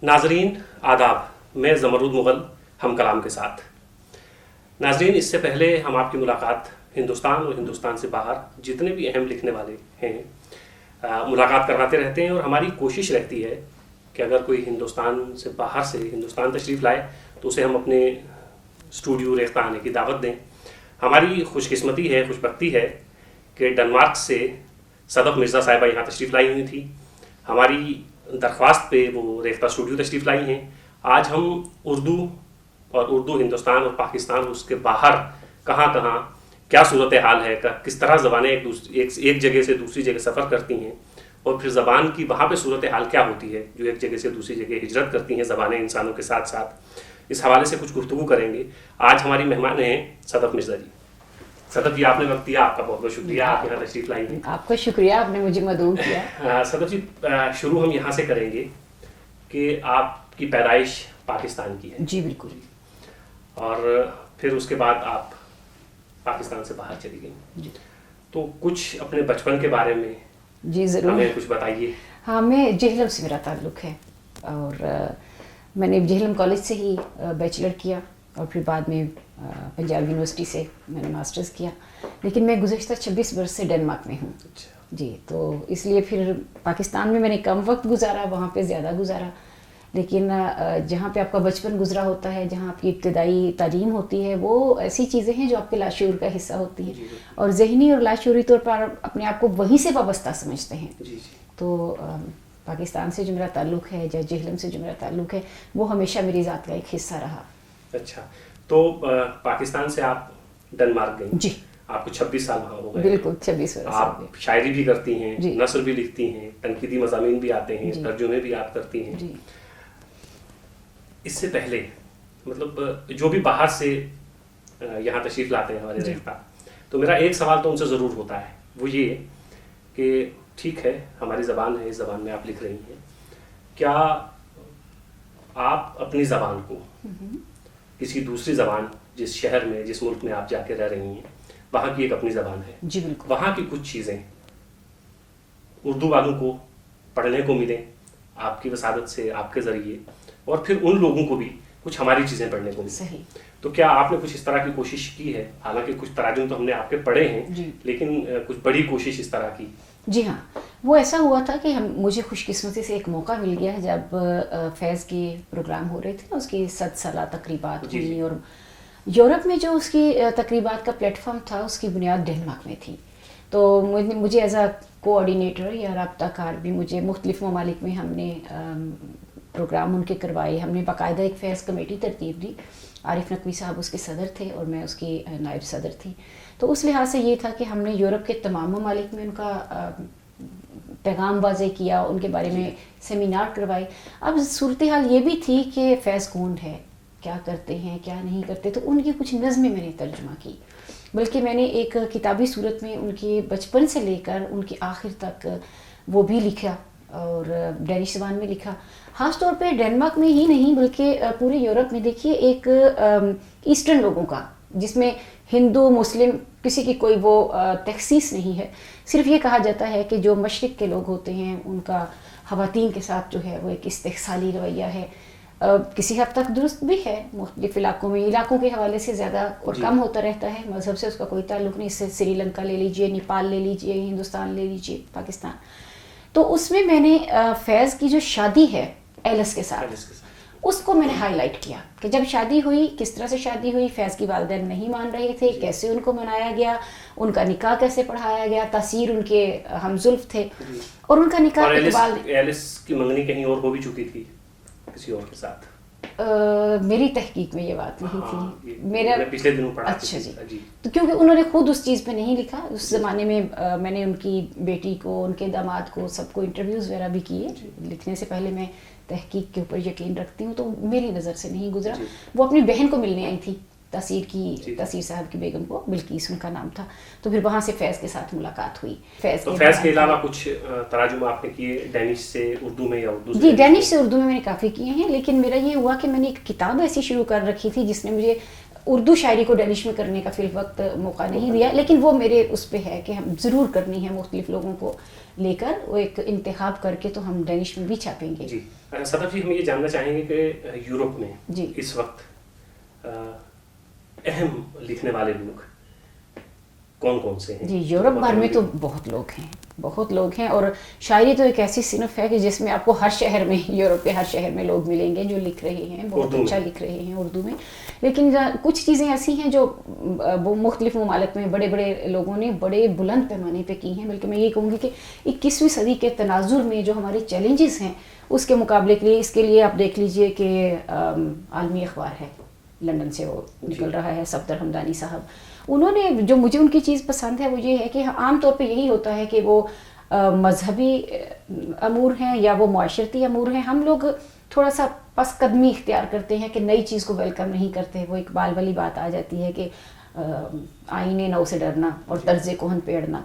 ناظرین آداب، میں زمرد مغل ہم کلام کے ساتھ. ناظرین، اس سے پہلے ہم آپ کی ملاقات ہندوستان اور ہندوستان سے باہر جتنے بھی اہم لکھنے والے ہیں ملاقات کرواتے رہتے ہیں، اور ہماری کوشش رہتی ہے کہ اگر کوئی ہندوستان سے باہر سے ہندوستان تشریف لائے تو اسے ہم اپنے اسٹوڈیو ریختہ آنے کی دعوت دیں. ہماری خوش قسمتی ہے، خوش بختی ہے کہ ڈنمارک سے صدف مرزا صاحبہ یہاں تشریف لائی ہوئی تھی. ہماری درخواست پہ وہ ریختہ اسٹوڈیو تشریف لائی ہیں. آج ہم اردو ہندوستان اور پاکستان اور اس کے باہر کہاں کہاں کیا صورتحال ہے، کس طرح زبانیں ایک جگہ سے دوسری جگہ سفر کرتی ہیں، اور پھر زبان کی وہاں پہ صورتحال کیا ہوتی ہے جو ایک جگہ سے دوسری جگہ ہجرت کرتی ہیں زبانیں انسانوں کے ساتھ ساتھ، اس حوالے سے کچھ گفتگو کریں گے. آج ہماری مہمان ہیں صدف مرزا جی. صدف جی، آپ نے وقت دیا، آپ کا بہت بہت شکریہ، آپ یہاں تشریف لائی ہیں. آپ کا شکریہ، آپ نے مجھے مدعو کیا. صدف جی، شروع ہم یہاں سے کریں گے کہ آپ کی پیدائش پاکستان کی ہے. جی بالکل. اور پھر اس کے بعد آپ پاکستان سے باہر چلی گئیں. جی. تو کچھ اپنے بچپن کے بارے میں جی ضرور، ہمیں کچھ بتائیے. ہاں، میں جہلم سے میرا تعلق ہے، اور میں نے جہلم کالج سے ہی بیچلر کیا، اور پھر بعد میں پنجاب یونیورسٹی سے میں نے ماسٹرز کیا. لیکن میں گزشتہ 26 برس سے ڈنمارک میں ہوں. جی، تو اس لیے پھر پاکستان میں نے کم وقت گزارا، وہاں پہ زیادہ گزارا. لیکن جہاں پہ آپ کا بچپن گزرا ہوتا ہے، جہاں آپ کی ابتدائی تعلیم ہوتی ہے، وہ ایسی چیزیں ہیں جو آپ کے لاشعور کا حصہ ہوتی ہیں، اور ذہنی اور لاشعوری طور پر اپنے آپ کو وہیں سے وابستہ سمجھتے ہیں. تو پاکستان سے جو میرا تعلق ہے یا جہلم سے جو میرا تعلق ہے، وہ ہمیشہ میری ذات کا ایک حصہ رہا. اچھا، تو پاکستان سے آپ ڈنمارک گئیں. جی. آپ کو 26 سال وہاں ہو گئے. بالکل 26 برس. آپ شاعری بھی کرتی ہیں، جی. نثر بھی لکھتی ہیں، تنقیدی مضامین بھی آتے ہیں، جی. ترجمے بھی آپ کرتی ہیں. جی. اس سے پہلے مطلب جو بھی باہر سے یہاں تشریف لاتے ہیں ہمارے ریختہ، تو میرا ایک سوال تو ان سے ضرور ہوتا ہے، وہ یہ کہ ٹھیک ہے ہماری زبان ہے، اس زبان میں آپ لکھ رہی ہیں، کیا آپ اپنی زبان کو کسی دوسری زبان، جس شہر میں جس ملک میں آپ جا کے رہ رہی ہیں، وہاں کی ایک اپنی زبان ہے. جی بالکل. وہاں کی کچھ چیزیں اردو والوں کو پڑھنے کو ملیں آپ کی وسادت سے، آپ کے ذریعے، اور پھر ان لوگوں کو بھی کچھ ہماری چیزیں پڑھنے کو ملیں. صحیح. تو کیا آپ نے کچھ اس طرح کی کوشش کی ہے؟ حالانکہ کچھ تراجم تو ہم نے آپ کے پڑھے ہیں. جی. لیکن کچھ بڑی کوشش اس طرح کی. جی ہاں، وہ ایسا ہوا تھا کہ مجھے خوش قسمتی سے ایک موقع مل گیا جب فیض کے پروگرام ہو رہے تھے، اس کی 100 سالہ تقریبات ہوئی، اور یورپ میں جو اس کی تقریبات کا پلیٹ فارم تھا، اس کی بنیاد ڈنمارک میں تھی. تو مجھے ایز اے کوآرڈینیٹر یا رابطہ کار بھی مجھے مختلف ممالک میں ہم نے پروگرام ان کے کروائے. ہم نے باقاعدہ ایک فیض کمیٹی ترتیب دی. عارف نقوی صاحب اس کے صدر تھے اور میں اس کی نائب صدر تھی. تو اس لحاظ سے یہ تھا کہ ہم نے یورپ کے تمام ممالک میں ان کا پیغام واضح کیا، ان کے بارے میں سیمینار کروائے. اب صورتحال یہ بھی تھی کہ فیض کون ہے، کیا کرتے ہیں، کیا نہیں کرتے. تو ان کی کچھ نظمیں میں نے ترجمہ کی، بلکہ میں نے ایک کتابی صورت میں ان کے بچپن سے لے کر ان کے آخر تک وہ بھی لکھا، اور ڈینش زبان میں لکھا. خاص طور پہ ڈنمارک میں ہی نہیں بلکہ پورے یورپ میں دیکھیے ایک ایسٹرن لوگوں کا، جس میں ہندو مسلم کسی کی کوئی وہ تخصیص نہیں ہے. صرف یہ کہا جاتا ہے کہ جو مشرق کے لوگ ہوتے ہیں ان کا خواتین کے ساتھ جو ہے وہ ایک استحصالی رویہ ہے. کسی حد تک درست بھی ہے، مختلف علاقوں کے حوالے سے زیادہ اور کم ہوتا رہتا ہے. مذہب سے اس کا کوئی تعلق نہیں. اس سے سری لنکا لے لیجئے، نیپال لے لیجئے، ہندوستان لے لیجئے، پاکستان. تو اس میں نے فیض کی جو شادی ہے ایلس کے ساتھ، اس کو میں نے ہائی لائٹ کیا کہ جب شادی ہوئی، کس طرح سے شادی ہوئی. فیض کی والدین نہیں مان رہے تھے، کیسے ان کو منایا گیا، ان کا نکاح کیسے پڑھایا گیا. تاثیر ان کے ہم زلف تھے، اور ان کا نکاح ایلس کی منگنی کہیں اور ہو بھی چکی تھی کسی اور کے ساتھ. میری تحقیق میں یہ بات نہیں تھی، میرا پچھلے دنوں پڑھا. اچھا جی. تو کیونکہ انہوں نے خود اس چیز پہ نہیں لکھا. اس زمانے میں میں نے ان کی بیٹی کو، ان کے داماد کو، سب کو انٹرویوز وغیرہ بھی کیے. لکھنے سے پہلے میں تحقیق کے اوپر یقین رکھتی ہوں، تو میری نظر سے نہیں گزرا. وہ اپنی بہن کو ملنے آئی تھی، تاثیر صاحب کی بیگم کو، بلقیس ان کا نام تھا. تو پھر وہاں سے فیض کے ساتھ ملاقات ہوئی. فیض کے علاوہ کچھ تراجم آپ نے کیے ڈینش سے اردو میں یا اردو سے؟ جی، ڈینش سے اردو میں نے کافی کیے ہیں. لیکن میرا یہ ہوا کہ میں نے ایک کتاب ایسی شروع کر رکھی تھی جس نے مجھے اردو شاعری کو ڈینش میں کرنے کا فی الوقت موقع نہیں دیا، لیکن وہ میرے اس پہ ہے کہ ہم ضرور کرنی ہے مختلف لوگوں کو لے کر، وہ ایک انتخاب کر کے تو ہم ڈینش میں بھی چھاپیں گے. جی صدف جی، ہم یہ جاننا چاہیں گے کہ یورپ میں جی اس وقت اہم لکھنے والے لوگ کون کون سے ہیں؟ جی یورپ بھر میں تو بہت لوگ ہیں اور شاعری تو ایک ایسی صنف ہے کہ جس میں آپ کو ہر شہر میں، یورپ کے ہر شہر میں لوگ ملیں گے جو لکھ رہے ہیں، بہت اچھا لکھ رہے ہیں اردو میں. لیکن کچھ چیزیں ایسی ہیں جو وہ مختلف ممالک میں بڑے بڑے لوگوں نے بڑے بلند پیمانے پہ کی ہیں، بلکہ میں یہ کہوں گی کہ 21ویں صدی کے تناظر میں جو ہمارے چیلنجز ہیں اس کے مقابلے کے لیے، اس کے لیے آپ دیکھ لیجئے کہ عالمی اخبار ہے، لندن سے وہ نکل رہا ہے، صفدر حمدانی صاحب، انہوں نے جو مجھے ان کی چیز پسند ہے وہ یہ ہے کہ عام طور پہ یہی ہوتا ہے کہ وہ مذہبی امور ہیں یا وہ معاشرتی امور ہیں، ہم لوگ تھوڑا سا پس قدمی اختیار کرتے ہیں کہ نئی چیز کو ویلکم نہیں کرتے. وہ اقبال والی بات آ جاتی ہے کہ آئینے نو سے ڈرنا اور طرز کہن پیڑنا.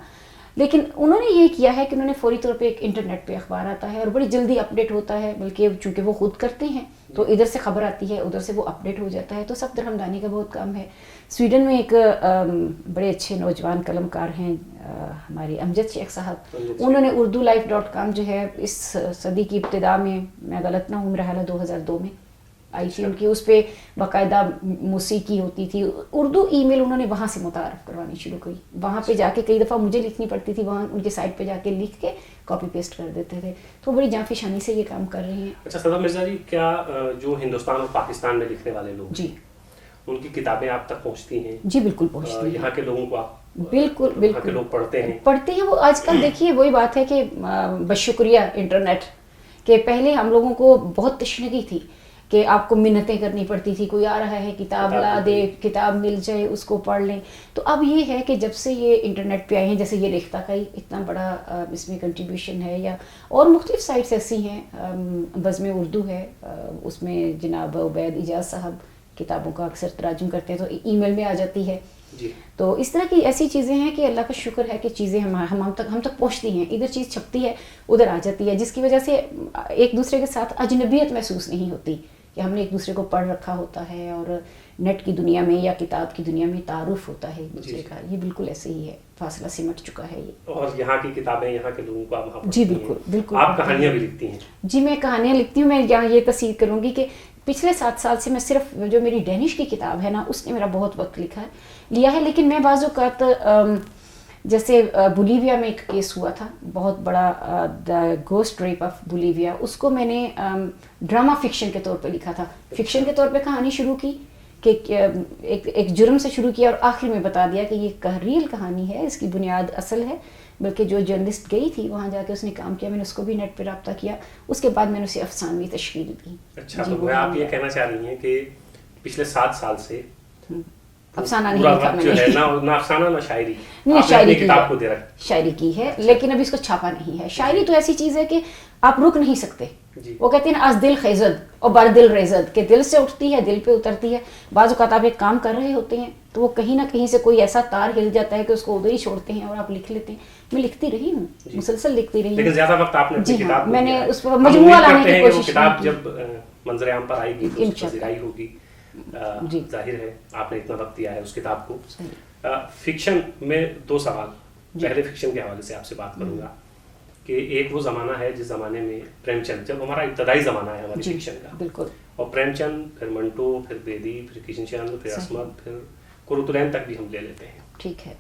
لیکن انہوں نے یہ کیا ہے کہ انہوں نے فوری طور پہ ایک انٹرنیٹ پہ اخبار آتا ہے اور بڑی جلدی اپڈیٹ ہوتا ہے، بلکہ چونکہ وہ خود کرتے ہیں تو ادھر سے خبر آتی ہے، ادھر سے وہ اپڈیٹ ہو جاتا ہے. تو صفدر حمدانی کا بہت کام ہے. سویڈن میں ایک بڑے اچھے نوجوان قلم کار ہیں ہمارے امجد شیخ صاحب، انہوں نے urdulife.com جو ہے اس صدی کی ابتدا میں غلط نہ ہوں، میرا خیال ہے 2002 میں آئی تھی ان کی، اس پہ باقاعدہ موسیقی ہوتی تھی، اردو ای میل انہوں نے وہاں سے متعارف کروانی شروع کی. وہاں پہ جا کے کئی دفعہ مجھے لکھنی پڑتی تھی، وہاں ان کے سائٹ پہ جا کے لکھ کے کاپی پیسٹ کر دیتے تھے. تو بڑی جانفشانی سے یہ کام کر رہے ہیں. اچھا صدف مرزا جی، کیا جو ہندوستان اور پاکستان میں لکھنے والے لوگ جی ان کی کتابیں آپ تک پہنچتی ہیں؟ جی بالکل پہنچتی ہیں. یہاں کے لوگوں کو آپ بالکل یہاں کے لوگ پڑھتے ہیں؟ وہ آج کل دیکھیے وہی بات ہے کہ بشکریہ انٹرنیٹ کہ پہلے ہم لوگوں کو بہت تشنگی تھی کہ آپ کو منتیں کرنی پڑتی تھی، کوئی آ رہا ہے کتاب لا دے، کتاب مل جائے اس کو پڑھ لیں. تو اب یہ ہے کہ جب سے یہ انٹرنیٹ پہ آئے ہیں، جیسے یہ ریختہ کا اتنا بڑا اس میں کنٹریبیوشن ہے، یا اور مختلف سائٹس ایسی ہیں، بزم اردو ہے، اس میں جناب عبید اجاز صاحب کتابوں کا اکثر تراجم کرتے ہیں تو ای میل میں آ جاتی ہے. تو اس طرح کی ایسی چیزیں ہیں کہ اللہ کا شکر ہے کہ چیزیں ہم تک پہنچتی ہیں. ادھر چیز چھپتی ہے ادھر آ جاتی ہے، جس کی وجہ سے ایک دوسرے کے ساتھ اجنبیت محسوس نہیں ہوتی کہ ہم نے ایک دوسرے کو پڑھ رکھا ہوتا ہے اور نیٹ کی دنیا میں یا کتاب کی دنیا میں تعارف ہوتا ہے ایک دوسرے کا. یہ بالکل ایسے ہی ہے، فاصلہ سمٹ چکا ہے یہ. اور یہاں کی کتابیں یہاں کے لوگوں کو آپ وہاں جی بالکل. آپ کہانیاں بھی لکھتی ہیں؟ جی میں کہانیاں لکھتی ہوں. میں یہاں یہ تصدیق کروں گی کہ پچھلے 7 سال سے میں صرف جو میری ڈینش کی کتاب ہے نا اس نے میرا بہت وقت لیا ہے. لیکن میں بعض اوقات جیسے بولیویا میں ایک کیس ہوا تھا بہت بڑا، دا گوسٹ ریپ آف بولیویا، اس کو میں نے ڈرامہ فکشن کے طور پہ لکھا تھا. فکشن کے طور پہ کہانی شروع کی کہ ایک جرم سے شروع کیا اور آخر میں بتا دیا کہ یہ ریل کہانی ہے، اس کی بنیاد اصل ہے. بلکہ جو جرنلسٹ گئی تھی وہاں جا کے اس نے کام کیا، میں نے اس کو بھی نیٹ پہ رابطہ کیا. اس کے بعد میں نے اسے افسانوی تشکیل دی. اچھا تو میں آپ یہ کہنا چاہ رہی ہیں کہ پچھلے 7 سال سے افسانہ نہیں لکھا میں نے، نہ افسانہ نہ شاعری، نہیں شاعری کی کتاب کو دے رکھا، شاعری کی ہے لیکن ابھی اس کو چھاپا نہیں ہے. شاعری تو ایسی چیز ہے کہ آپ رک نہیں سکتے. وہ کہتے ہیں از دل خیزد اور بر دل ریزد، کہ دل سے اٹھتی ہے دل پہ اترتی ہے. بعض اوقات آپ ایک کام کر رہے ہوتے ہیں تو وہ کہیں نہ کہیں سے کوئی ایسا تار ہل جاتا ہے کہ اس کو ادھر ہی چھوڑتے ہیں اور آپ لکھ لیتے ہیں. میں لکھتی رہی ہوں، مسلسل لکھتی رہی ہوں، لیکن زیادہ وقت آپ نے جی ہاں کتاب میں نے اس پر مجموعہ لانے کی کوشش کی. کتاب جب منظر عام پر آئے گی تو اس کی پذیرائی ہوگی. ظاہر ہے آپ نے اتنا وقت دیا ہے اس کتاب کو. فکشن میں 2 سوال، پہلے فکشن کے حوالے سے آپ سے بات کروں گا کہ ایک وہ زمانہ ہے جس زمانے میں پریم چند، جب ہمارا ابتدائی زمانہ ہے ہماری فکشن کا، بالکل، اور پریم چند، پھر منٹو، پھر بیدی، پھر کشن چند، پھر عصمت، پھر قرۃ تک بھی ہم لے لیتے ہیں. ٹھیک ہے،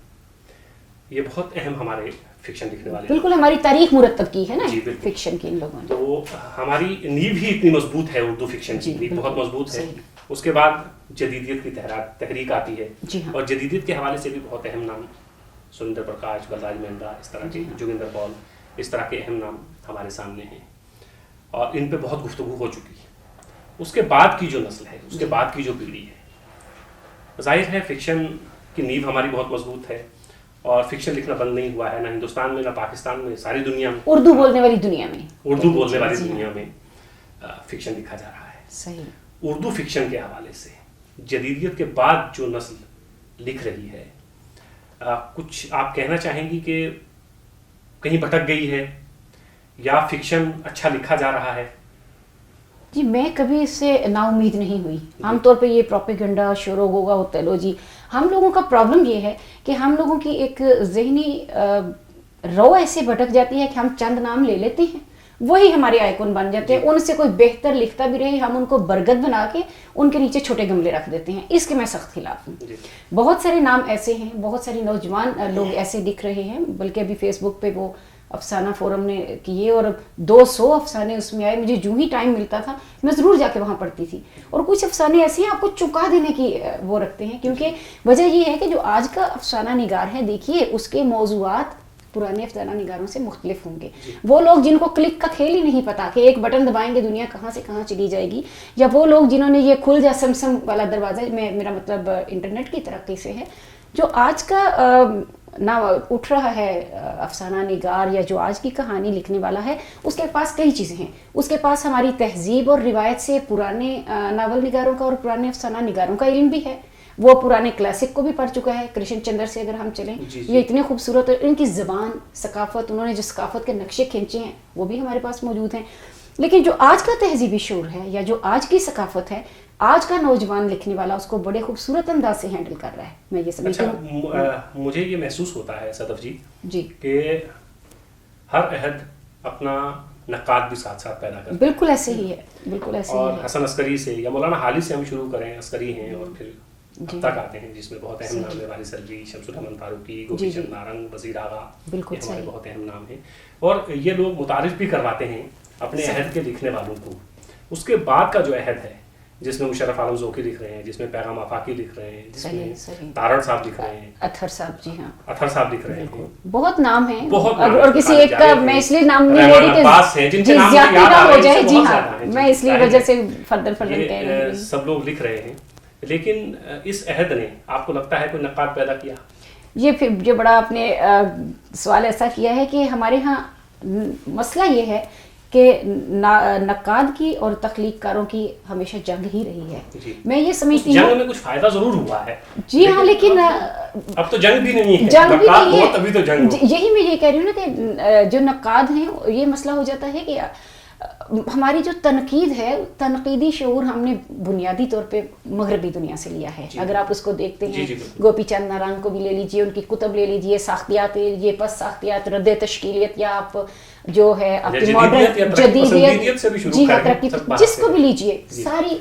یہ بہت اہم ہمارے فکشن لکھنے والے، بالکل ہماری تاریخ مرتب کی ہے نا فکشن کی ان لوگوں نے. تو ہماری نیو ہی اتنی مضبوط ہے، اردو فکشن کی نیو بہت مضبوط ہے. اس کے بعد جدیدیت کی تحریک آتی ہے، اور جدیدیت کے حوالے سے بھی بہت اہم نام سریندر پرکاش، بلراج مہندرا، اس طرح کے جوگندر پال، اس طرح کے اہم نام ہمارے سامنے ہیں اور ان پہ بہت گفتگو ہو چکی ہے. اس کے بعد کی جو نسل ہے، اس کے بعد کی جو پیڑھی ہے، ظاہر ہے فکشن کی نیو ہماری بہت مضبوط ہے اور فکشن لکھنا بند نہیں ہوا ہے، نہ ہندوستان میں، نہ پاکستان میں، ساری دنیا میں، اردو بولنے والی دنیا میں، اردو بولنے والی دنیا میں فکشن لکھا جا رہا ہے. صحیح. اردو فکشن کے حوالے سے جدیدیت کے بعد جو نسل لکھ رہی ہے، کچھ آپ کہنا چاہیں گی کہ کہیں بھٹک گئی ہے یا فکشن اچھا لکھا جا رہا ہے؟ جی میں کبھی اس سے نا امید نہیں ہوئی. عام طور پہ یہ پروپیگنڈا شور و غوغا ہوتا ہے، لو جی ہم لوگوں کا پرابلم یہ ہے کہ ہم لوگوں کی ایک ذہنی رو ایسے بھٹک جاتی ہے کہ ہم چند نام لے لیتے ہیں، وہی ہمارے آئیکن بن جاتے ہیں. ان سے کوئی بہتر لکھتا بھی رہے ہم ان کو برگد بنا کے ان کے نیچے چھوٹے گملے رکھ دیتے ہیں. اس کے میں سخت خلاف ہوں. بہت سارے نام ایسے ہیں، بہت سارے نوجوان لوگ ایسے لکھ رہے ہیں، بلکہ ابھی فیس بک پہ وہ افسانہ فورم نے کیے اور 200 افسانے اس میں آئے. مجھے جو ہی ٹائم ملتا تھا میں ضرور جا کے وہاں پڑھتی تھی. اور کچھ افسانے ایسے ہیں آپ کو چکا دینے کی وہ رکھتے ہیں، کیونکہ وجہ یہ ہے کہ جو آج کا افسانہ نگار ہے دیکھیے اس کے موضوعات پرانے افسانہ نگاروں سے مختلف ہوں گے. وہ لوگ جن کو کلک کا کھیل ہی نہیں پتا کہ ایک بٹن دبائیں گے دنیا کہاں سے کہاں چلی جائے گی، یا وہ لوگ جنہوں نے یہ کھل جا سمسم والا دروازہ، میرا مطلب انٹرنیٹ کی ترقی سے ہے، جو آج کا نہ اٹھ رہا ہے افسانہ نگار یا جو آج کی کہانی لکھنے والا ہے، اس کے پاس کئی چیزیں ہیں. اس کے پاس ہماری تہذیب اور روایت سے پرانے ناول نگاروں کا اور پرانے افسانہ نگاروں کا علم بھی ہے. وہ پرانے کلاسک کو بھی پڑھ چکا ہے. کرشن چندر سے اگر ہم چلیں، یہ اتنے خوبصورت، ان کی زبان، ثقافت، انہوں نے جو ثقافت کے نقشے کھینچے ہیں وہ بھی ہمارے پاس موجود ہیں. لیکن جو آج کا تہذیبی شعور ہے یا جو آج کی ثقافت ہے، آج کا نوجوان لکھنے والا اس کو بڑے خوبصورت انداز سے ہینڈل کر رہا ہے. میں یہ سمجھتی ہوں. مجھے یہ محسوس ہوتا ہے صدف جی کہ ہر عہد اپنا نقاد بھی ساتھ ساتھ پیدا کرتا ہے. بالکل ایسے ہی ہے، بالکل ایسے ہی ہے. اور حسن عسکری سے یا مولانا حالی سے ہم شروع کریں، عسکری ہیں اور پھر اب تک آتے ہیں جس میں بہت اہم نام ہے وارث الوی، شمس الرحمن فاروقی، گوپی چند نارنگ، وزیر آغا. بالکل یہ ہمارے بہت اہم نام ہیں اور یہ لوگ متعارف بھی کرواتے ہیں اپنے عہد کے لکھنے والوں کو. اس کے بعد کا جو عہد ہے جس میں مشرف عالم ذوقی لکھ رہے ہیں، جس میں پیغام آفاقی لکھ رہے ہیں، جس میں تارڑ صاحب لکھ رہے ہیں، اطہر صاحب، جی ہاں اطہر صاحب لکھ رہے ہیں. بہت نام ہیں، بہت اور کسی ایک کا میں اس لیے نام نہیں لے رہی کہ زیادتی نہ ہو جائے. جی ہاں میں اس لیے وجہ سے فردن کہہ رہی ہوں. سب لوگ لکھ رہے ہیں، لیکن اس عہد نے آپ کو لگتا ہے کوئی نقاد پیدا کیا؟ یہ پھر جو بڑا آپ نے سوال ایسا کیا ہے کہ ہمارے ہاں مسئلہ یہ ہے کہ نقاد کی اور تخلیق کاروں کی ہمیشہ جنگ ہی رہی ہے. میں یہ سمجھتی ہوں جنگ میں کچھ فائدہ ضرور ہوا ہے. جی ہاں، لیکن اب تو جنگ بھی نہیں ہے، جنگ بھی نہیں ہے، تبھی تو جنگ. یہی میں یہ کہہ رہی ہوں نا کہ جو نقاد ہیں یہ مسئلہ ہو جاتا ہے کہ ہماری جو تنقید ہے، تنقیدی شعور ہم نے بنیادی طور پہ مغربی دنیا سے لیا ہے. اگر آپ اس کو دیکھتے ہیں، گوپی چند نارنگ کو بھی لے لیجئے، ان کی کتب لے لیجئے، ساختیات، یہ پس ساختیات، رد تشکیلیت، یا آپ جو ہے اپنی ماڈرن جدیدیت، جی ہاں ترقی، جس کو بھی لیجئے، ساری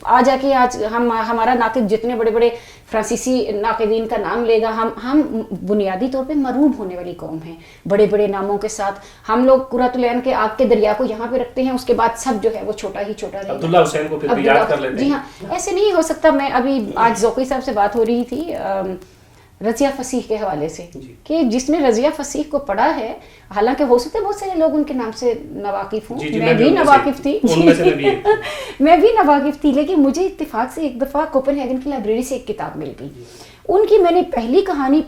آ جا کے آج ہمارا ناقد جتنے بڑے بڑے فرانسیسی ناقدین کا نام لے گا، ہم بنیادی طور پہ مروب ہونے والی قوم ہیں. بڑے بڑے ناموں کے ساتھ ہم لوگ قرۃ العین کے آگ کے دریا کو یہاں پہ رکھتے ہیں، اس کے بعد سب جو ہے وہ چھوٹا ہی چھوٹا رہے گا. عبداللہ حسین کو پھر یاد کر لیتے ہیں. جی ہاں، ایسے نہیں ہو سکتا. میں ابھی آج ذوقی صاحب سے بات ہو رہی تھی رضیہ فصیح کے حوالے سے کہ جس نے رضیہ فصیح کو پڑھا ہے، حالانکہ ہو سکتا ہے بہت سارے لوگ ان کے نام سے ناواقف ہوں، میں بھی ناواقف تھی، میں بھی ناواقف تھی، لیکن مجھے اتفاق سے ایک دفعہ کوپن ہیگن کی لائبریری سے ایک کتاب مل گئی. ان کی میں نے پہلی کہانی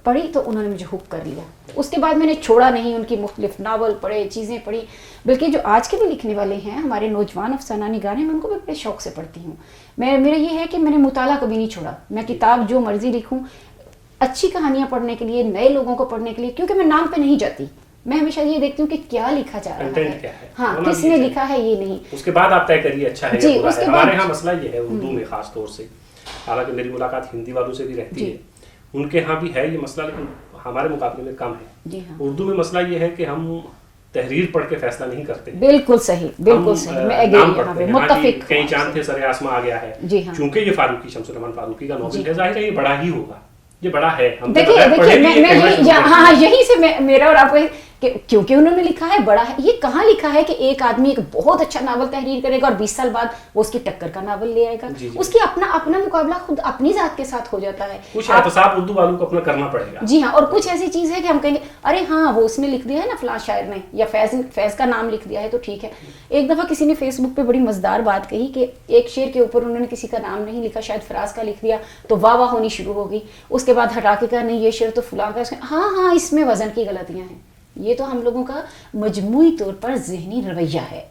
پڑھی تو انہوں نے مجھے ہک کر لیا. اس کے بعد میں نے چھوڑا نہیں، ان کی مختلف ناول پڑھے، چیزیں پڑھی. بلکہ جو آج کے بھی لکھنے والے ہیں ہمارے نوجوان افسانہ نگار ہیں، میں ان کو بھی بڑے شوق سے پڑھتی ہوں. میرا یہ ہے کہ میں نے مطالعہ کبھی نہیں چھوڑا. میں کتاب جو مرضی لکھوں، اچھی کہانیاں پڑھنے کے لیے، نئے لوگوں کو پڑھنے کے لیے، کیونکہ میں نام پہ نہیں جاتی. میں ہمیشہ یہ دیکھتی ہوں کہ کیا لکھا جا رہا ہے، ہاں کس نے لکھا ہے، یہ نہیں. اس کے بعد آپ طے کریے اچھا ہے یا برا ہے. ہمارے ہاں مسئلہ یہ ہے اردو میں خاص طور سے، حالانکہ میری ملاقات ہندی والوں سے بھی رہتی ہے، ان کے ہاں بھی ہے یہ مسئلہ، لیکن ہمارے مقابلے میں کم ہے. اردو میں مسئلہ یہ ہے کہ ہم تحریر پڑھ کے فیصلہ نہیں کرتے. بالکل صحیح، بالکل صحیح، میں ایگری، متفق. کئی چاند تھے سر آسماں آ گیا ہے، چونکہ یہ فاروقی، شمس الرحمن فاروقی کا ناول ہے، ظاہر ہے یہ بڑا ہی ہوگا، یہ بڑا ہے. دیکھیے ہاں یہیں سے میرا اور آپ کو، کیونکہ انہوں نے لکھا ہے بڑا ہے. یہ کہاں لکھا ہے کہ ایک آدمی ایک بہت اچھا ناول تحریر کرے گا اور 20 سال بعد وہ اس کی ٹکر کا ناول لے آئے گا. اس کی اپنا مقابلہ خود اپنی ذات کے ساتھ ہو جاتا ہے. کچھ احتساب اردو والوں کو اپنا کرنا پڑے گا. جی ہاں، اور کچھ ایسی چیز ہے کہ ہم کہیں گے ارے ہاں وہ اس نے لکھ دیا ہے نا فلاں شاعر نے، یا فیض کا نام لکھ دیا ہے تو ٹھیک ہے. ایک دفعہ کسی نے فیس بک پہ بڑی مزدار بات کہی کہ ایک شعر کے اوپر انہوں نے کسی کا نام نہیں لکھا، شاید فراز کا لکھ دیا تو واہ واہ ہونی شروع ہو گئی. اس کے بعد ہٹا کے کہا نہیں یہ شعر تو فلاں کا. ہاں اس میں وزن کی غلطیاں ہیں. یہ تو ہم لوگوں کا مجموعی طور پر ذہنی رویہ ہے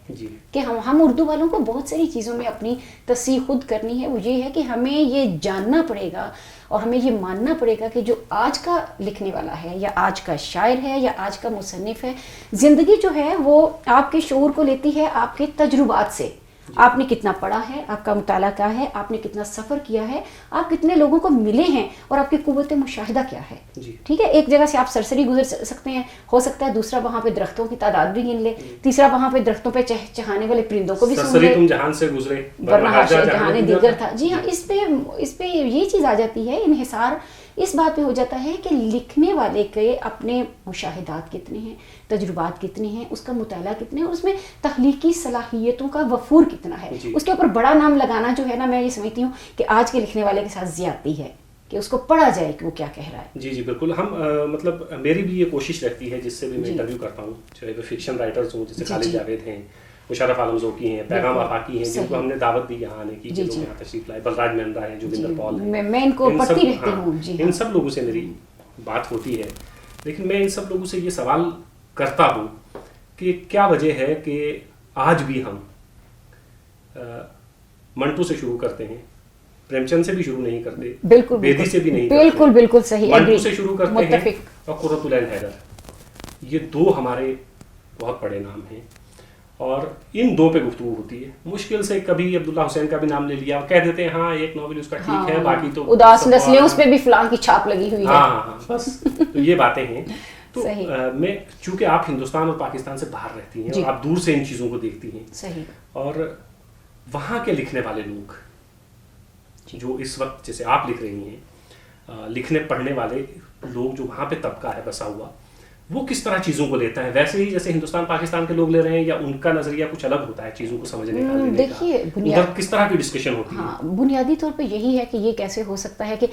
کہ ہم اردو والوں کو بہت ساری چیزوں میں اپنی تصحیح خود کرنی ہے. وہ یہ ہے کہ ہمیں یہ جاننا پڑے گا اور ہمیں یہ ماننا پڑے گا کہ جو آج کا لکھنے والا ہے یا آج کا شاعر ہے یا آج کا مصنف ہے، زندگی جو ہے وہ آپ کے شعور کو لیتی ہے آپ کے تجربات سے، آپ نے کتنا پڑھا ہے, آپ کا مطالعہ کیا ہے, آپ نے کتنا سفر کیا ہے, آپ کتنے لوگوں کو ملے ہیں, اور آپ کی قوت مشاہدہ کیا ہے. ٹھیک ہے, ایک جگہ سے آپ سرسری گزر سکتے ہیں, ہو سکتا ہے دوسرا وہاں پہ درختوں کی تعداد بھی گن لے, تیسرا وہاں پہ درختوں پہ چہچہانے والے پرندوں کو بھی سن لے, تم جہان سے گزرے ورنہ حاشا جہان دیگر تھا. جی ہاں, اس پہ یہ چیز آ جاتی ہے, انحصار اس بات پہ ہو جاتا ہے کہ لکھنے والے کے اپنے مشاہدات کتنے ہیں, تجربات کتنے ہیں, اس کا مطالعہ کتنے ہیں, اور اس میں تخلیقی صلاحیتوں کا وفور کتنا ہے. اس کے اوپر بڑا نام لگانا جو ہے نا, میں یہ سمجھتی ہوں کہ آج کے لکھنے والے کے ساتھ زیادتی ہے کہ اس کو پڑھا جائے کہ وہ کیا کہہ رہا ہے. جی بالکل. ہم مطلب میری بھی یہ کوشش رہتی ہے, جس سے بھی میں انٹرویو کرتا ہوں, چاہے وہ فکشن رائٹرز ہوں جیسے خالد جاوید ہیں, مشرف عالم ذوقی ہیں, پیغام آفاقی ہیں, جن کو ہم نے دعوت دی یہاں آنے کی کہ لوگ یہاں تشریف لائے, بلراج مہندرا ہیں, جوگندر پال ہیں, میں ان کو پڑھتی رہتی ہوں. ان سب لوگوں سے میری بات ہوتی ہے, لیکن میں ان سب لوگوں سے یہ سوال کرتا ہوں کہ کیا وجہ ہے کہ آج بھی ہم منٹو سے شروع کرتے ہیں, پریم چند سے بھی شروع نہیں کرتے, بالکل بیدی سے بھی نہیں بالکل بالکل صحیح, منٹو سے شروع کرتے ہیں, اور قرۃ العین حیدر. یہ دو ہمارے بہت بڑے نام ہیں, اور ان دو پہ گفتگو ہوتی ہے. مشکل سے کبھی عبداللہ حسین کا بھی نام لے لیا, کہہ دیتے ہیں ہاں ایک ناول اس کا ٹھیک ہے, باقی تو اداس نسلیں, اس پہ بھی فلاں کی چھاپ لگی ہوئی ہے. ہاں بس تو یہ باتیں ہیں. تو میں چونکہ آپ ہندوستان اور پاکستان سے باہر رہتی ہیں, اور آپ دور سے ان چیزوں کو دیکھتی ہیں, صحیح, اور وہاں کے لکھنے والے لوگ جو اس وقت جیسے آپ لکھ رہی ہیں, لکھنے پڑھنے والے لوگ جو وہاں پہ طبقہ ہے بسا ہوا, وہ کس طرح چیزوں کو لیتا ہے, ویسے ہی جیسے ہندوستان پاکستان کے لوگ لے رہے ہیں, یا ان کا نظریہ کچھ الگ ہوتا ہے چیزوں کو سمجھنے کا, دیکھیے ادھر کس طرح کی ڈسکشن ہوتی ہے؟ ہاں, بنیادی طور پہ یہی ہے کہ یہ کیسے ہو سکتا ہے کہ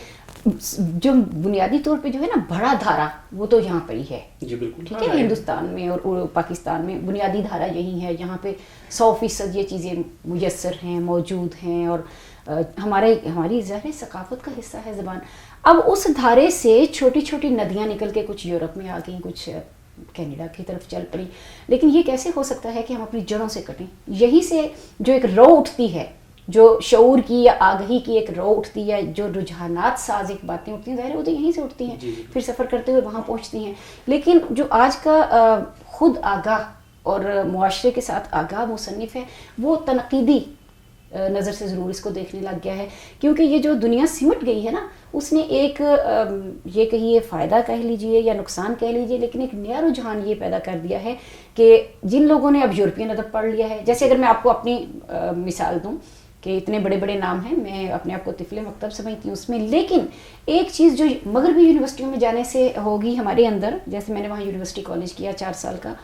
جو بنیادی طور پہ جو ہے نا بڑا دھارا, وہ تو یہاں پر ہی ہے. جی بالکل, ٹھیک ہے, ہندوستان میں اور پاکستان میں بنیادی دھارا یہی ہے, یہاں پہ 100% یہ چیزیں میسر ہیں, موجود ہیں, اور ہماری ظاہر ثقافت کا حصہ ہے زبان. اب اس دھارے سے چھوٹی چھوٹی ندیاں نکل کے کچھ یورپ میں آ گئیں, کچھ کینیڈا کی طرف چل پڑی, لیکن یہ کیسے ہو سکتا ہے کہ ہم اپنی جڑوں سے کٹیں؟ یہی سے جو ایک رو اٹھتی ہے, جو شعور کی یا آگہی کی ایک رو اٹھتی ہے, جو رجحانات ساز ایک باتیں اٹھتی ہیں, ظاہر وہ تو یہیں سے اٹھتی ہیں, پھر سفر کرتے ہوئے وہاں پہنچتی ہیں. لیکن جو آج کا خود آگاہ اور معاشرے کے ساتھ آگاہ مصنف ہے, وہ تنقیدی نظر سے ضرور اس کو دیکھنے لگ گیا ہے, کیونکہ یہ جو دنیا سمٹ گئی ہے نا, اس نے ایک یہ کہیے فائدہ کہہ لیجئے یا نقصان کہہ لیجئے, لیکن ایک نیا رجحان یہ پیدا کر دیا ہے کہ جن لوگوں نے اب یورپین ادب پڑھ لیا ہے, جیسے اگر میں آپ کو اپنی مثال دوں کہ اتنے بڑے بڑے نام ہیں, میں اپنے آپ کو طفل مکتب سمجھتی ہوں اس میں, لیکن ایک چیز جو مغربی یونیورسٹیوں میں جانے سے ہوگی ہمارے اندر, جیسے میں نے وہاں یونیورسٹی کالج کیا 4 سال کا,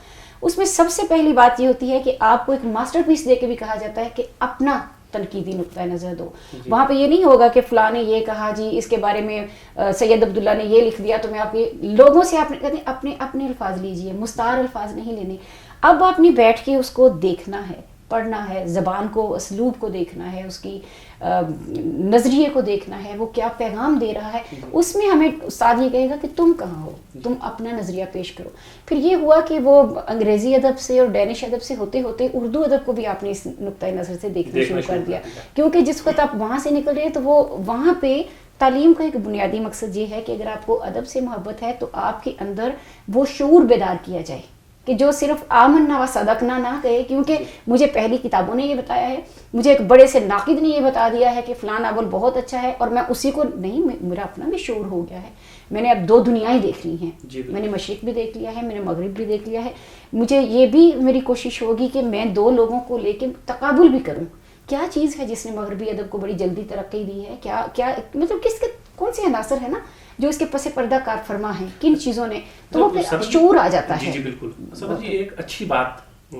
اس میں سب سے پہلی بات یہ ہوتی ہے کہ آپ کو ایک ماسٹر پیس دے کے بھی کہا جاتا ہے کہ اپنا تنقیدی نقطہ نظر دو. وہاں پہ یہ نہیں ہوگا کہ فلاں نے یہ کہا, جی اس کے بارے میں سید عبداللہ نے یہ لکھ دیا, تو میں آپ کے لوگوں سے آپ کہتے ہیں اپنے الفاظ لیجئے, مستعار الفاظ نہیں لینے. اب آپ نے بیٹھ کے اس کو دیکھنا ہے, پڑھنا ہے, زبان کو, اسلوب کو دیکھنا ہے, اس کی نظریے کو دیکھنا ہے, وہ کیا پیغام دے رہا ہے. اس میں ہمیں استاد یہ کہے گا کہ تم کہاں ہو, تم اپنا نظریہ پیش کرو. پھر یہ ہوا کہ وہ انگریزی ادب سے اور ڈینش ادب سے ہوتے ہوتے اردو ادب کو بھی آپ نے اس نقطۂ نظر سے دیکھنا شروع کر دیا, کیونکہ جس وقت آپ وہاں سے نکل رہے ہیں تو وہ وہاں پہ تعلیم کا ایک بنیادی مقصد یہ ہے کہ اگر آپ کو ادب سے محبت ہے تو آپ کے اندر وہ شعور بیدار کیا جائے کہ جو صرف آمنا و صدقنا نہ کہے, کیونکہ مجھے پہلی کتابوں نے یہ بتایا ہے, مجھے ایک بڑے سے ناقد نے یہ بتا دیا ہے کہ فلاں ناول بہت اچھا ہے, اور میں اسی کو نہیں, میرا اپنا بھی شعور ہو گیا ہے. میں نے اب 2 دنیایں دیکھ لی ہیں, میں نے مشرق بھی دیکھ لیا ہے, میں نے مغرب بھی دیکھ لیا ہے. مجھے یہ بھی میری کوشش ہوگی کہ میں 2 لوگوں کو لے کے تقابل بھی کروں, کیا چیز ہے جس نے مغربی ادب کو بڑی جلدی ترقی دی ہے, کیا مطلب کس کے کون سے عناصر ہے نا جو اس کے پس پردہ کار فرما ہیں, کن چیزوں نے, تو وہ پھر شعور آ جاتا ہے. جی بالکل. سمجھیے ایک اچھی بات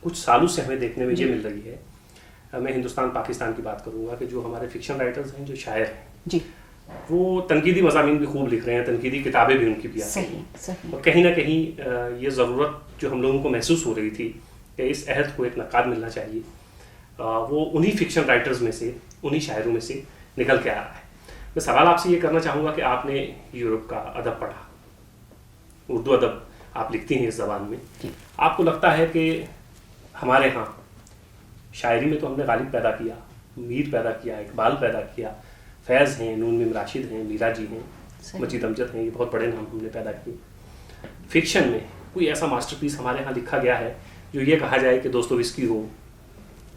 کچھ سالوں سے ہمیں دیکھنے میں یہ مل رہی ہے, میں ہندوستان پاکستان کی بات کروں گا, کہ جو ہمارے فکشن رائٹرز ہیں, جو شاعر ہیں, جی, وہ تنقیدی مضامین بھی خوب لکھ رہے ہیں, تنقیدی کتابیں بھی ان کی بھی آتی ہیں, اور کہیں نہ کہیں یہ ضرورت جو ہم لوگوں کو محسوس ہو رہی تھی کہ اس عہد کو ایک نقاد ملنا چاہیے, وہ انہی فکشن رائٹرز میں سے, انہی شاعروں میں سے نکل کے آ رہا ہے. میں سوال آپ سے یہ کرنا چاہوں گا کہ آپ نے یورپ کا ادب پڑھا, اردو ادب آپ لکھتی ہیں اس زبان میں, آپ کو لگتا ہے کہ ہمارے ہاں شاعری میں تو ہم نے غالب پیدا کیا, میر پیدا کیا, اقبال پیدا کیا, فیض ہیں, نون میم راشد ہیں, میرا جی ہیں, مجید امجد ہیں, یہ بہت بڑے نام ہم نے پیدا کیے. فکشن میں کوئی ایسا ماسٹر پیس ہمارے ہاں لکھا گیا ہے جو یہ کہا جائے کہ دوستویسکی ہو,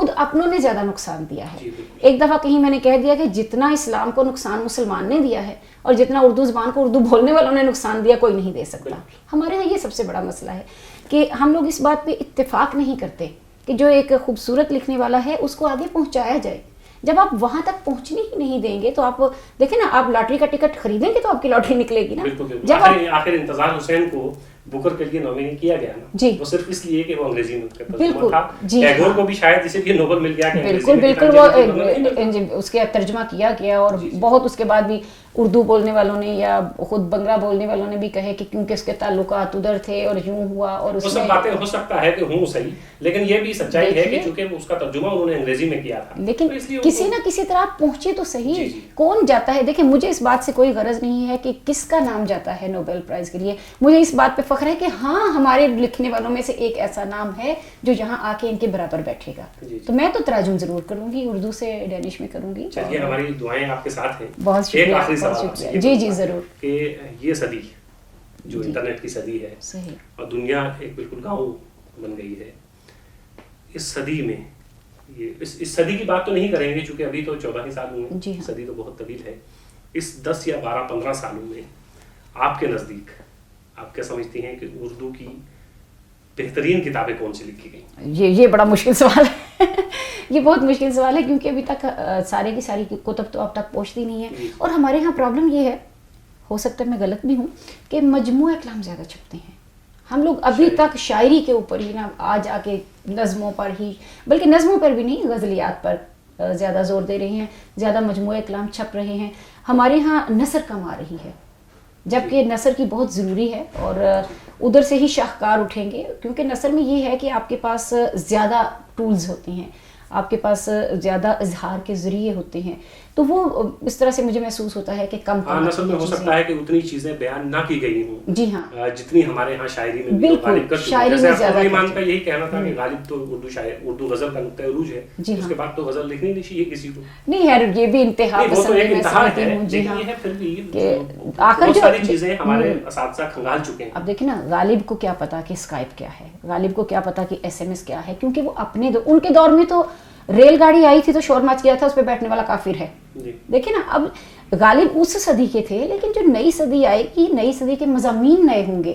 خود اپنوں نے زیادہ نقصان دیا ہے. جی بالکل. ایک دفعہ کہیں میں نے کہہ دیا کہ جتنا اسلام کو نقصان مسلمان نے دیا ہے اور جتنا اردو زبان کو اردو بولنے والوں نے نقصان دیا کوئی نہیں دے سکتا. ہمارے یہاں یہ سب سے بڑا مسئلہ ہے کہ ہم لوگ اس بات پہ اتفاق نہیں کرتے کہ جو ایک خوبصورت لکھنے والا ہے اس کو آگے پہنچایا جائے. جب آپ وہاں تک پہنچنے ہی نہیں دیں گے تو آپ دیکھیں نا, آپ لاٹری کا ٹکٹ خریدیں گے تو آپ کی لاٹری نکلے گی نا. جب آخر انتظار حسین کو بکر کے لیے نامینی کیا گیا نا, جی وہ صرف اس لیے کہ وہ انگریزی میں بالکل تھا. جی ٹیگور کو بھی شاید اسے لیے نوبل مل گیا کہ بالکل بالکل وہ اس کے ترجمہ کیا گیا اور بہت اس کے بعد بھی اردو بولنے والوں نے یا خود بنگلہ بولنے والوں نے بھی کہے کہ کیونکہ اس کے تعلقات ادھر تھے اور یوں ہوا اور وہ سب باتیں ہو سکتا ہے کہ ہوں صحیح, لیکن یہ بھی سچائی ہے کہ چونکہ اس کا ترجمہ انہوں نے انگریزی میں کیا تھا. لیکن کسی نہ کسی طرح پہنچے تو صحیح. کون جاتا ہے, دیکھیں مجھے اس بات سے کوئی غرض نہیں ہے کہ کس کا نام جاتا ہے نوبل پرائز کے لیے. مجھے اس بات پہ فخر ہے کہ ہاں ہمارے لکھنے والوں میں سے ایک ایسا نام ہے جو یہاں آ کے ان کے برابر بیٹھے گا. تو میں تو تراجم ضرور کروں گی, اردو سے ڈینش میں کروں گی. چلیے ہماری دعائیں آپ کے ساتھ ہیں. بہت شکریہ, بہت شکریہ. جی جی ضرور. کہ یہ صدی جو انٹرنیٹ کی صدی ہے اور دنیا ایک بالکل گاؤں بن گئی ہے, اس صدی میں اس صدی کی بات تو نہیں کریں گے چونکہ ابھی تو 14 ہی سال ہوئے ہیں, صدی تو بہت طویل ہے. اس 10 یا 12-15 سالوں میں آپ کے نزدیک آپ کیا سمجھتی ہیں کہ اردو کی بہترین کتابیں کون سی لکھی گئیں؟ یہ بڑا مشکل سوال ہے. یہ بہت مشکل سوال ہے کیونکہ ابھی تک سارے کی ساری کتب تو اب تک پہنچتی نہیں ہے. اور ہمارے ہاں پرابلم یہ ہے, ہو سکتا ہے میں غلط بھی ہوں, کہ مجموعہ کلام زیادہ چھپتے ہیں. ہم لوگ ابھی تک شاعری کے اوپر ہی نا, آج آ کے نظموں پر ہی, بلکہ نظموں پر بھی نہیں, غزلیات پر زیادہ زور دے رہے ہیں, زیادہ مجموعہ کلام چھپ رہے ہیں. ہمارے ہاں نثر کم آ رہی ہے جبکہ نثر کی بہت ضروری ہے اور ادھر سے ہی شاہکار اٹھیں گے, کیونکہ نثر میں یہ ہے کہ آپ کے پاس زیادہ ٹولز ہوتے ہیں, آپ کے پاس زیادہ اظہار کے ذریعے ہوتے ہیں. تو وہ اس طرح سے مجھے محسوس ہوتا ہے کہ کم نثر میں ہو سکتا ہے کہ اتنی چیزیں بیان نہ کی گئی ہوں. جی ہاں, جتنی ہمارے ہاں شاعری میں بالکل شاعری میں زیادہ. ایمان کا یہی کہنا تھا کہ غالب تو اردو غزل کا نقطہ عروج ہے, اس کے بعد تو غزل لکھنی نہیں چاہیے کسی کو. نہیں ہے, یہ بھی انتہا پسند ہے, میں سمجھتی ہوں. جی ہاں, پھر بھی آخر جو ساری چیزیں ہمارے اساتذہ کھنگال چکے ہیں. اب دیکھیں نا, غالب کو کیا پتا کہ اسکائپ کیا ہے, غالب کو کیا پتا کہ SMS کیا ہے, کیونکہ وہ اپنے ان کے دور میں تو ریل گاڑی آئی تھی تو شور مچ گیا تھا, اس پہ بیٹھنے والا کافر ہے. دیکھیں نا, اب غالب اس صدی کے تھے, لیکن جو نئی صدی آئے گی, نئی صدی کے مضامین نئے ہوں گے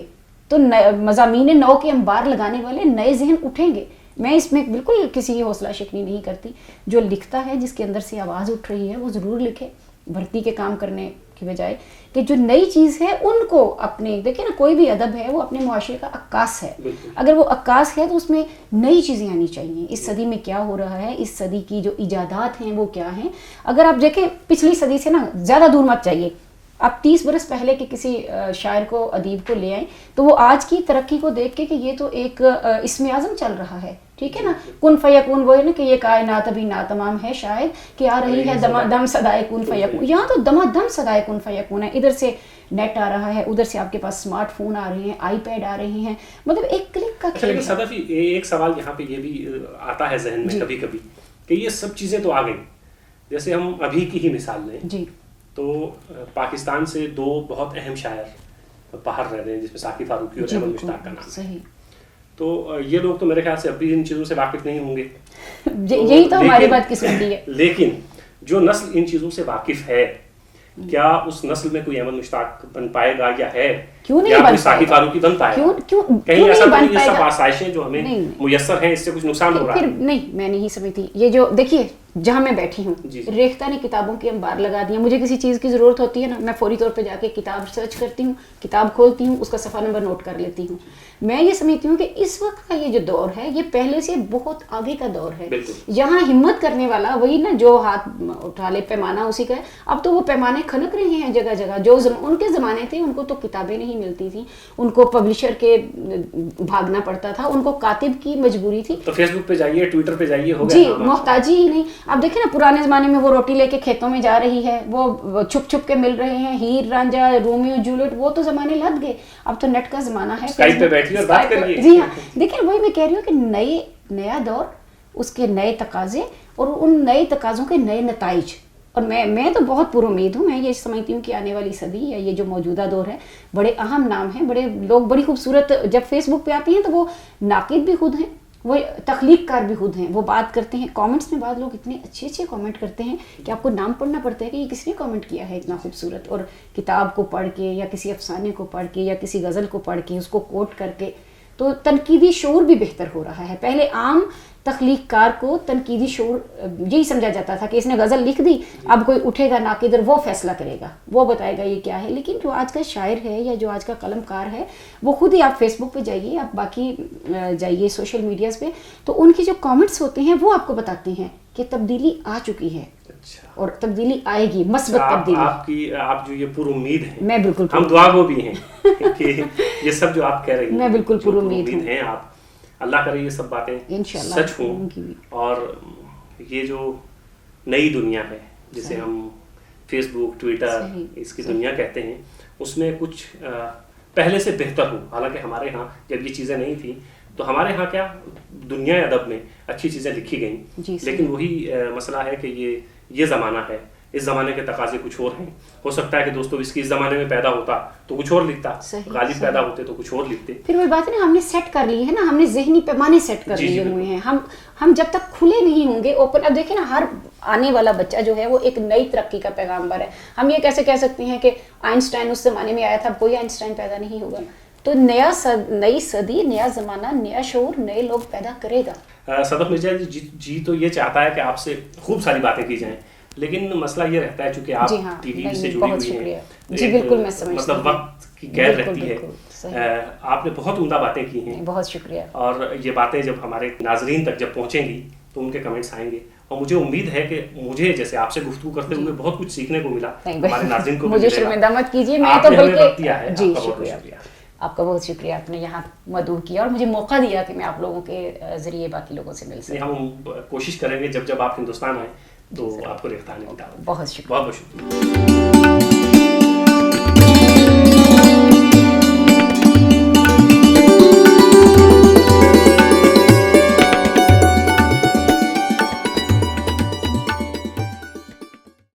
تو مضامین نو کے انبار لگانے والے نئے ذہن اٹھیں گے. میں اس میں بالکل کسی کی حوصلہ شکنی نہیں کرتی. جو لکھتا ہے, جس کے اندر سے آواز اٹھ رہی ہے, وہ ضرور لکھے, بھرتی کے کام کرنے کی بجائے. کہ جو نئی چیز ہے ان کو اپنے, دیکھیں نا کوئی بھی ادب ہے وہ اپنے معاشرے کا عکاس ہے. اگر وہ عکاس ہے تو اس میں نئی چیزیں آنی چاہیے. اس صدی میں کیا ہو رہا ہے, اس صدی کی جو ایجادات ہیں وہ کیا ہیں. اگر آپ دیکھیں پچھلی صدی سے نا زیادہ دور مت جائیے, آپ 30 برس پہلے کے کسی شاعر کو, ادیب کو لے آئیں تو وہ آج کی ترقی کو دیکھ کے کہ یہ تو ایک اسم اعظم چل رہا ہے, ٹھیک ہے نا, کن فیکون, وہ ہے نا کہ یہ کائنات ابھی ناتمام ہے شاید کہ آ رہی ہے دم صدائے کن فیکون. یہاں تو دم صدائے کن فیکون ہے. ادھر سے نیٹ آ رہا ہے, ادھر سے آپ کے پاس اسمارٹ فون آ رہے ہیں, آئی پیڈ آ رہے ہیں, مطلب ایک کلک کا کھیل ہے. صدفی ایک سوال یہاں پہ یہ بھی آتا ہے ذہن میں کبھی کبھی کہ یہ سب چیزیں تو آ گئیں, جیسے ہم ابھی کی ہی مثال لیں جی, تو پاکستان سے 2 بہت اہم شاعر باہر رہ رہے ہیں, جس میں ساقی فاروقی اور احمد مشتاق کا نام. صحیح. تو یہ لوگ تو میرے خیال سے اب بھی ان چیزوں سے واقف نہیں ہوں گے. یہی تو ہماری بات قسمتی ہے. لیکن جو نسل ان چیزوں سے واقف ہے, کیا اس نسل میں کوئی احمد مشتاق بن پائے گا یا ہے, کیوں نہیں بن ساقی فاروقی بن پائے گا؟ کہیں ایسا نہیں, یہ سب آسائشیں جو ہمیں میسر ہیں اس سے کچھ نقصان ہو رہا ہے. نہیں, میں نہیں سمجھتی. یہ جو دیکھیے جہاں میں بیٹھی ہوں, ریختہ نے کتابوں کے انبار لگا دیا. مجھے کسی چیز کی ضرورت ہوتی ہے نا, میں فوری طور پہ جا کے کتاب سرچ کرتی ہوں, کتاب کھولتی ہوں, اس کا صفحہ نمبر نوٹ کر لیتی ہوں. میں یہ سمجھتی ہوں کہ اس وقت کا یہ جو دور ہے یہ پہلے سے بہت آگے کا دور ہے. یہاں ہمت کرنے والا وہی نا جو ہاتھ اٹھا لے پیمانہ اسی کا ہے. اب تو وہ پیمانے کھنک رہے ہیں جگہ جگہ. جو ان کے زمانے تھے ان کو تو کتابیں نہیں ملتی تھیں, ان کو پبلشر کے بھاگنا پڑتا تھا, ان کو کاتب کی مجبوری تھی. تو فیس بک پہ جائیے, ٹویٹر پہ جائیے, ہو گیا. جی, محتاجی ہی نہیں. اب دیکھیں نا پرانے زمانے میں وہ روٹی لے کے کھیتوں میں جا رہی ہے, وہ چھپ چھپ کے مل رہے ہیں, ہیر رانجھا, رومیو جولیٹ, وہ تو زمانے لد گئے. اب تو نیٹ کا زمانہ ہے, اسکائپ پہ بیٹھیے اور بات کریے. جی ہاں, دیکھیں وہی میں کہہ رہی ہوں کہ نیا دور, اس کے نئے تقاضے اور ان نئے تقاضوں کے نئے نتائج. اور میں تو بہت پر امید ہوں. میں یہ سمجھتی ہوں کہ آنے والی صدی یا یہ جو موجودہ دور ہے, بڑے اہم نام ہیں, بڑے لوگ, بڑی خوبصورت, جب فیس بک پہ آتی ہیں تو وہ ناقد بھی خود ہیں, وہ تخلیق کار بھی خود ہیں, وہ بات کرتے ہیں کامنٹس میں. بعض لوگ اتنے اچھے اچھے کامنٹ کرتے ہیں کہ آپ کو نام پڑھنا پڑتا ہے کہ یہ کس نے کامنٹ کیا ہے اتنا خوبصورت, اور کتاب کو پڑھ کے یا کسی افسانے کو پڑھ کے یا کسی غزل کو پڑھ کے اس کو کوٹ کر کے. تو تنقیدی شعور بھی بہتر ہو رہا ہے. پہلے عام تخلیق کار کو تنقیدی شعور یہی سمجھا جاتا تھا کہ اس نے غزل لکھ دی, اب کوئی اٹھے گا ناقد اور وہ فیصلہ کرے گا, وہ بتائے گا یہ کیا ہے. لیکن جو آج کا شاعر ہے یا جو آج کا قلم کار ہے, وہ خود ہی, آپ فیس بک پہ جائیے, آپ باقی جائیے سوشل میڈیاز پہ, تو ان کے جو کامنٹس ہوتے ہیں وہ آپ کو بتاتے ہیں کہ تبدیلی آ چکی ہے. اچھا. اور تبدیلی آئے گی, مثبت تبدیلی. آپ جو یہ پر امید ہیں, میں بالکل ہم دعا گو بھی ہیں کہ یہ سب جو آپ کہہ رہی ہیں, میں بالکل پر امید ہیں آپ. اللہ کرے یہ سب باتیں سچ ہوں, اور یہ جو نئی دنیا ہے جسے ہم فیس بک, ٹویٹر, اس کی دنیا کہتے ہیں, اس میں کچھ پہلے سے بہتر ہو. حالانکہ ہمارے ہاں جب یہ چیزیں نہیں تھیں تو ہمارے ہاں کیا دنیا ادب میں اچھی چیزیں لکھی گئیں, لیکن وہی مسئلہ ہے کہ یہ زمانہ ہے, اس زمانے کے تقاضے کچھ اور ہیں. ہو سکتا ہے کہ دوستوں اس زمانے میں پیدا ہوتا تو کچھ اور لکھتا, غالب پیدا ہوتے تو کچھ اور لکھتے. پھر وہی بات ہے نا, ہم نے سیٹ کر لی ہے نا, ہم نے ذہنی پیمانے سیٹ کر لیے ہوئے ہیں. ہم جب تک کھلے نہیں ہوں گے اوپن, اب دیکھیں نا, ہر آنے والا بچہ جو ہے وہ ایک نئی ترقی کا پیغامبر ہے. ہم یہ کیسے کہہ سکتے ہیں کہ آئنسٹائن اس زمانے میں آیا تھا, کوئی آئنسٹائن پیدا نہیں ہوگا. تو نئی صدی, نیا زمانہ, نیا شعور, نئے لوگ پیدا کرے گا. صدف مرزا جی تو یہ چاہتا ہے کہ آپ سے خوب ساری باتیں کی جائیں, لیکن مسئلہ یہ رہتا ہے چونکہ آپ ٹی وی سے جڑی ہوئی ہیں, جی بالکل میں سمجھتی ہوں, مطلب وقت کی قید رہتی ہے. آپ نے بہت عمدہ باتیں کی ہیں, بہت شکریہ. اور یہ باتیں جب ہمارے ناظرین تک جب پہنچیں گی تو ان کے کمنٹس آئیں گے, اور مجھے امید ہے کہ مجھے جیسے آپ سے گفتگو کرتے ہوئے بہت کچھ سیکھنے کو ملا, ہمارے ناظرین کو مجھے شرمندہ مت کیجیے, میں تو بلکہ جی شکریہ, آپ کا بہت شکریہ, آپ نے یہاں مدعو کیا اور مجھے موقع دیا کہ میں آپ لوگوں کے ذریعے باقی لوگوں سے مل سکوں. ہم کوشش کریں گے جب آپ ہندوستان آئیں تو آپ کو ریختہ آنے کی دعوت. بہت شکریہ. بہت بہت شکریہ.